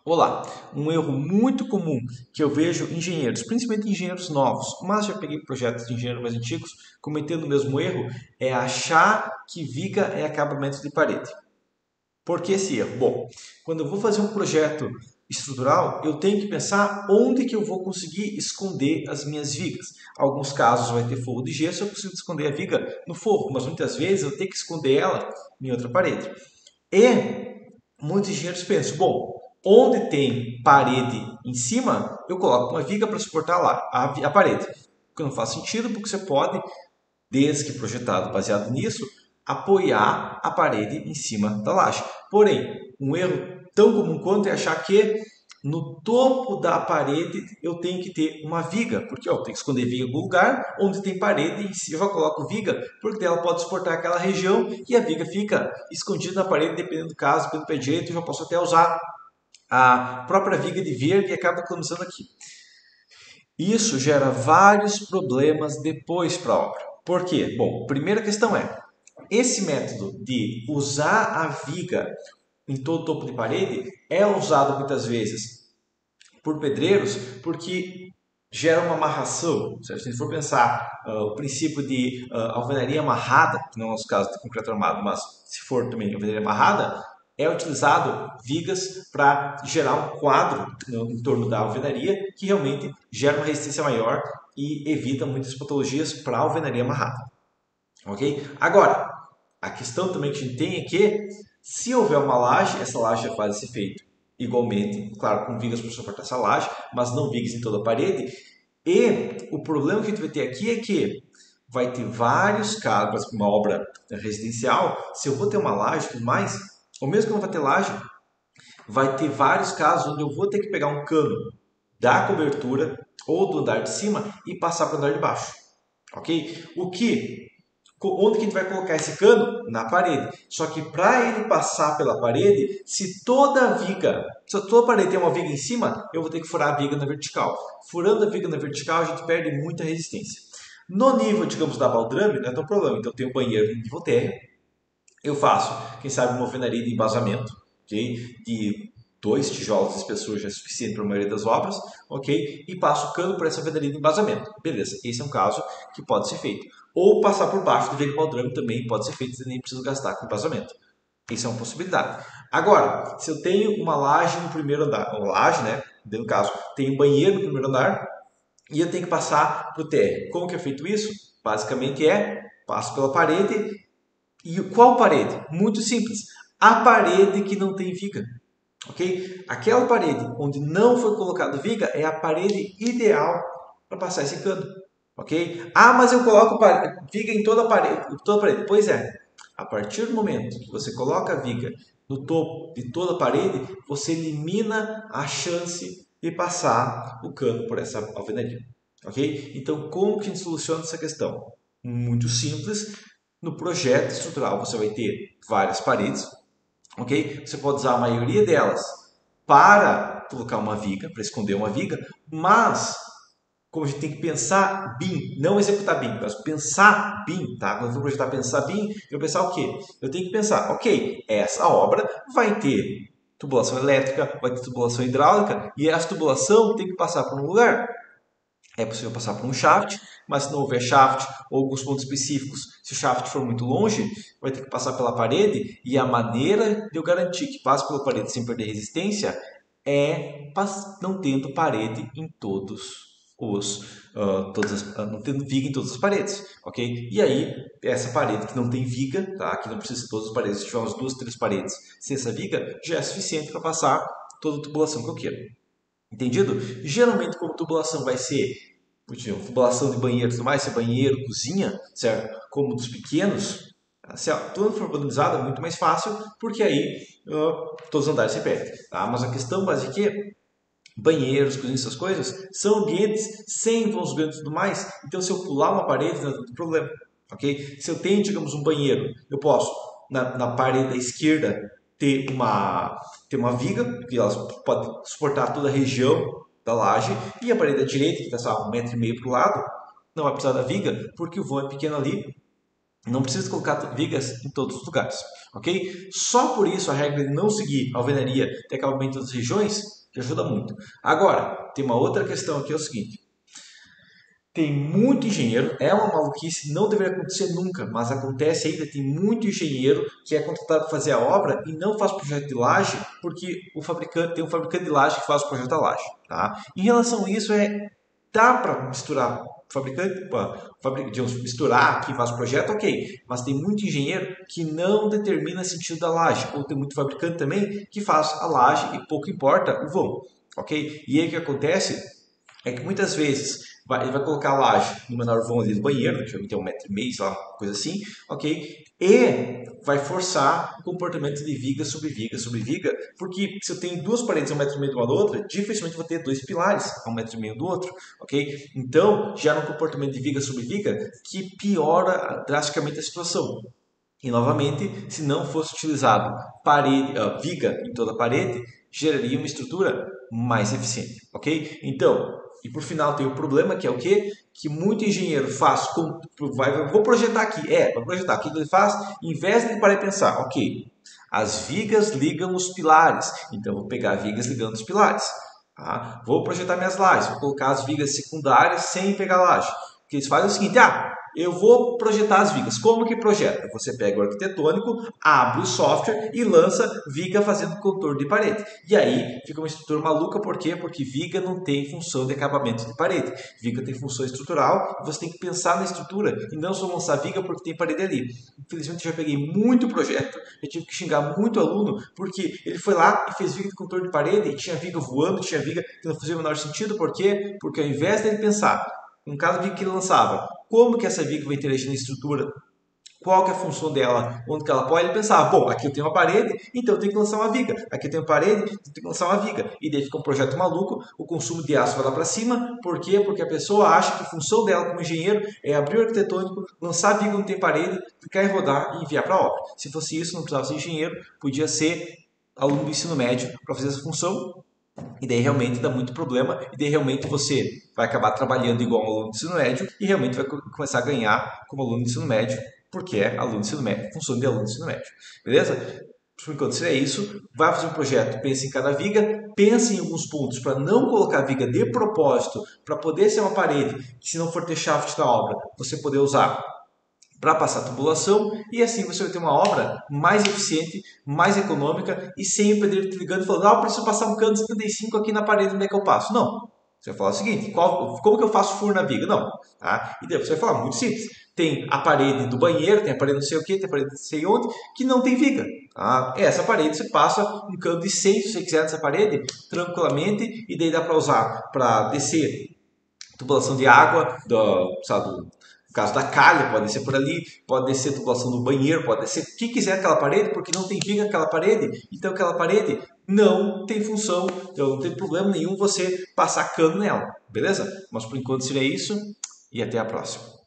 Olá, um erro muito comum que eu vejo engenheiros, principalmente engenheiros novos, mas já peguei projetos de engenheiros mais antigos cometendo o mesmo erro, é achar que viga é acabamento de parede. Por que esse erro? Bom, quando eu vou fazer um projeto estrutural, eu tenho que pensar onde que eu vou conseguir esconder as minhas vigas. Alguns casos vai ter forro de gesso, eu consigo esconder a viga no forro, mas muitas vezes eu tenho que esconder ela em outra parede. E muitos engenheiros pensam, bom, onde tem parede em cima, eu coloco uma viga para suportar lá a parede. O que não faz sentido, porque você pode, desde que projetado baseado nisso, apoiar a parede em cima da laje. Porém, um erro tão comum quanto é achar que no topo da parede eu tenho que ter uma viga, porque eu tenho que esconder viga em algum lugar onde tem parede e se eu já coloco viga, porque ela pode suportar aquela região e a viga fica escondida na parede, dependendo do caso, dependendo do pé direito, eu já posso até usar a própria viga de verde e acaba economizando aqui. Isso gera vários problemas depois para a obra. Por quê? Bom, primeira questão é, esse método de usar a viga em todo o topo de parede é usado muitas vezes por pedreiros porque gera uma amarração. Se a gente for pensar o princípio de alvenaria amarrada, que não é o nosso caso de concreto armado, mas se for também alvenaria amarrada, é utilizado vigas para gerar um quadro em torno da alvenaria que realmente gera uma resistência maior e evita muitas patologias para a alvenaria amarrada. Ok? Agora, a questão também que a gente tem é que se houver uma laje, essa laje já faz esse efeito igualmente, claro, com vigas para suportar essa laje, mas não vigas em toda a parede. E o problema que a gente vai ter aqui é que vai ter vários casos, uma obra residencial, se eu vou ter uma laje e tudo mais, ou mesmo que não vai ter laje, vai ter vários casos onde eu vou ter que pegar um cano da cobertura ou do andar de cima e passar para o andar de baixo. Ok? Onde que a gente vai colocar esse cano? Na parede. Só que para ele passar pela parede, se toda a parede tem uma viga em cima, eu vou ter que furar a viga na vertical. Furando a viga na vertical, a gente perde muita resistência. No nível, digamos, da baldrame, não é tão problema. Então, eu tenho um banheiro em nível térreo, eu faço, quem sabe, uma alvenaria de embasamento, ok? De 2 tijolos de espessura já é suficiente para a maioria das obras, ok? E passo cano por essa alvenaria de embasamento. Beleza, esse é um caso que pode ser feito. Ou passar por baixo do veículo baldrame também pode ser feito, nem preciso gastar com embasamento. Isso é uma possibilidade. Agora, se eu tenho uma laje no primeiro andar, uma laje, né? No caso, tem um banheiro no primeiro andar e eu tenho que passar para o térreo. Como que é feito isso? Basicamente passo pela parede. E qual parede? Muito simples. A parede que não tem viga. Ok? Aquela parede onde não foi colocado viga é a parede ideal para passar esse cano. Ok? Ah, mas eu coloco viga em toda a parede. Toda a parede. Pois é. A partir do momento que você coloca a viga no topo de toda a parede, você elimina a chance de passar o cano por essa alvenaria. Ok? Então, como que a gente soluciona essa questão? Muito simples. No projeto estrutural, você vai ter várias paredes, ok? Você pode usar a maioria delas para colocar uma viga, para esconder uma viga, mas como a gente tem que pensar BIM, não executar BIM, mas pensar BIM, tá? Quando eu for projetar pensar BIM, eu vou pensar o quê? Eu tenho que pensar, ok, essa obra vai ter tubulação elétrica, vai ter tubulação hidráulica e essa tubulação tem que passar por um lugar. É possível passar por um shaft, mas se não houver shaft ou alguns pontos específicos, se o shaft for muito longe, vai ter que passar pela parede e a maneira de eu garantir que passe pela parede sem perder resistência é não tendo parede em não tendo viga em todas as paredes, ok? E aí, essa parede que não tem viga, tá? Que não precisa de todas as paredes, se tiver umas 2, 3 paredes sem essa viga, já é suficiente para passar toda a tubulação que eu quero. Entendido? Geralmente, como tubulação vai ser tubulação de banheiro e tudo mais, se é banheiro, cozinha, certo? Como dos pequenos, se tudo for padronizado é muito mais fácil, porque aí todos os andares se perdem. Tá? Mas a questão básica é que banheiros, cozinhas, essas coisas, são ambientes sem vãos grandes e tudo mais, então se eu pular uma parede não tem problema. Ok? Se eu tenho, digamos, um banheiro, eu posso, na parede da esquerda, ter uma viga, que ela pode suportar toda a região da laje, e a parede da direita, que está só 1,5 m para o lado, não vai precisar da viga, porque o vão é pequeno ali, Não precisa colocar vigas em todos os lugares, ok? Só por isso a regra de não seguir a alvenaria de acabamento das regiões que ajuda muito. Agora, tem uma outra questão aqui, é o seguinte. Tem muito engenheiro, é uma maluquice, não deveria acontecer nunca, mas acontece ainda, tem muito engenheiro que é contratado para fazer a obra e não faz projeto de laje porque o fabricante tem um fabricante de laje que faz o projeto da laje, tá? Em relação a isso, dá para misturar fabricante, digamos, misturar aqui faz o projeto, ok, mas tem muito engenheiro que não determina o sentido da laje, ou tem muito fabricante também que faz a laje e pouco importa o vão, ok? E aí o que acontece é que muitas vezes ele vai colocar a laje no menor vão ali do banheiro, que tem 1,5 m, sei lá, uma coisa assim, ok? E vai forçar o comportamento de viga sobre viga sobre viga, porque se eu tenho duas paredes a 1,5 m uma da outra, dificilmente vou ter dois pilares a 1,5 m do outro, ok? Então, gera um comportamento de viga sobre viga que piora drasticamente a situação. E novamente, se não fosse utilizado viga em toda a parede, geraria uma estrutura mais eficiente, ok? Então, e por final tem o problema que é o quê? Que muito engenheiro faz, vou projetar aqui, vai projetar, o que ele faz? Em vez de parar e pensar, ok, as vigas ligam os pilares, então vou pegar vigas ligando os pilares. Tá? Vou projetar minhas lajes, vou colocar as vigas secundárias sem pegar laje. O que eles fazem é o seguinte, eu vou projetar as vigas. Como que projeta? Você pega o arquitetônico, abre o software e lança viga fazendo contorno de parede. E aí fica uma estrutura maluca, por quê? Porque viga não tem função de acabamento de parede. Viga tem função estrutural e você tem que pensar na estrutura e não só lançar viga porque tem parede ali. Infelizmente eu já peguei muito projeto, eu tive que xingar muito aluno porque ele foi lá e fez viga de contorno de parede e tinha viga voando, tinha viga que não fazia o menor sentido. Por quê? Porque ao invés dele pensar em cada viga que ele lançava, como que essa viga vai interagir na estrutura, qual que é a função dela, onde que ela pode, ele pensava, bom, aqui eu tenho uma parede, então eu tenho que lançar uma viga, aqui eu tenho uma parede, então eu tenho que lançar uma viga, e daí fica um projeto maluco, o consumo de aço vai lá para cima, por quê? Porque a pessoa acha que a função dela como engenheiro é abrir o arquitetônico, lançar a viga onde tem parede, clicar em rodar e enviar para a obra. Se fosse isso, não precisava ser engenheiro, podia ser aluno do ensino médio para fazer essa função, e daí realmente dá muito problema, e daí realmente você vai acabar trabalhando igual um aluno de ensino médio e realmente vai começar a ganhar como aluno de ensino médio, porque é aluno de ensino médio, função de aluno de ensino médio. Beleza? Por enquanto seria isso. Vai fazer um projeto, pense em cada viga, pense em alguns pontos para não colocar viga de propósito, para poder ser uma parede, que se não for ter shaft na obra, você poder usar para passar a tubulação, e assim você vai ter uma obra mais eficiente, mais econômica e sem o pedreiro te ligando e falando, eu preciso passar um cano de 75 aqui na parede, onde é que eu passo? Não. Você vai falar o seguinte, como que eu faço furo na viga? Não. Tá? E daí você vai falar, muito simples. Tem a parede do banheiro, tem a parede não sei o que, tem a parede não sei onde, que não tem viga. Tá? Essa parede você passa um cano de 100, se você quiser, nessa parede, tranquilamente, e daí dá para usar para descer tubulação de água, no caso da calha, pode descer por ali, pode descer tubulação do banheiro, pode descer o que quiser aquela parede, porque não tem viga aquela parede, então aquela parede não tem função, então não tem problema nenhum você passar cano nela, beleza? Mas por enquanto seria isso e até a próxima.